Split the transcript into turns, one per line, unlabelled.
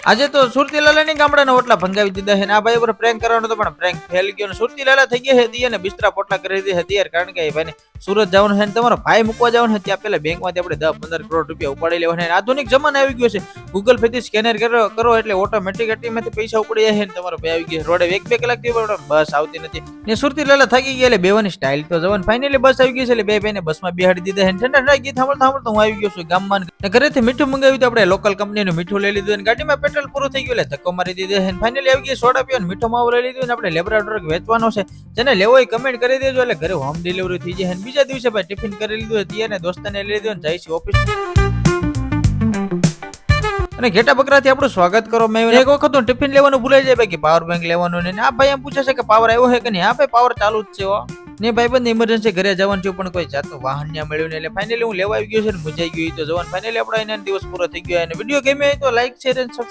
આજે તો સુરતી લાલાની ગામડાના ઓટલા ભંગાવી દીધા છે. આ ભાઈ પર પ્રેન્ક કરવાનો તો પણ પ્રેન્ક ફેલ ગયો ને સુરતી લાલા થઈ ગયા છે દિયા ને બિસ્તરા પોટલા કરી દીધા છે યાર. કારણ કે એ ભાઈને સુરત જવાનું છે ને તમારો ભાઈ મૂકવા જવાનું છે ત્યાં પેલા બેંકમાંથી આપણે 10-15 કરોડ રૂપિયા ઉપાડી લેવાના છે. આધુનિક જમાનો આવી ગયો છે. ગૂગલ પે થી સ્કેનર કરો એટલે ઓટોમેટિક એટીએમમાંથી પૈસા ઉપડી જાય છે ને તમારો ભાઈ આવી ગયો. રોડે 1-2 કલાક થી બસ આવતી નથી ને સુરતી લાલા થાકી ગયા એટલે બેવાની સ્ટાઇલ તો જવાનું. ફાઇનલી બસ આવી ગઈ છે એટલે બે ભાઈને બસમાં બેહાડી દીધા છે. ઠંડા ઠંડા ગીત સાંભળતા હું આવી ગયો છું ગામમાં. ઘરેથી મીઠું મંગાવ્યું તો આપણે લોકલ કંપનીનું મીઠું લઈ લીધું અને ગાડીમાં પેટ્રોલ પૂરું થઈ ગયું એટલે ધક્કો મારી દીધો છે. ફાઇનલી આવી ગઈ સોડા પીવા મીઠો માવો લઈ લીધું ને આપણે લેબોરેટરી વેચવાનો છે. જેને લેવો હોય કમેન્ટ કરી દેજો એટલે ઘરે હોમ ડિલિવરી થઈ જાય. બીજા દિવસે ભાઈ ટિફિન કરી લીધું હતી અને દોસ્તાને લઈ લીધું ને જઈશું ઓફિસ. અને ઘેટા બકરાથી આપણું સ્વાગત કરો. મેં એક વખત હું ટિફિન લેવાનું ભૂલાઈ જાય બાકી પાવર બેંક લેવાનું ને આ ભાઈ એમ પૂછે છે કે પાવર આવ્યો છે કે નહીં. હા ભાઈ પાવર ચાલુ જ છે ને ભાઈ બંધ ઇમરજન્સી ઘરે જવાનું છે પણ કોઈ જાતનું વાહન ત્યાં મળ્યું ને એટલે ફાઇનલી હું લેવા આવી ગયો છે ને મુજાઈ ગયું તો જવાનું. ફાઇનલી આપણે એના દિવસ પૂરો થઈ ગયો અને વિડીયો ગમે તો લાઈક શેર અને સબસ્ક્રાઇબ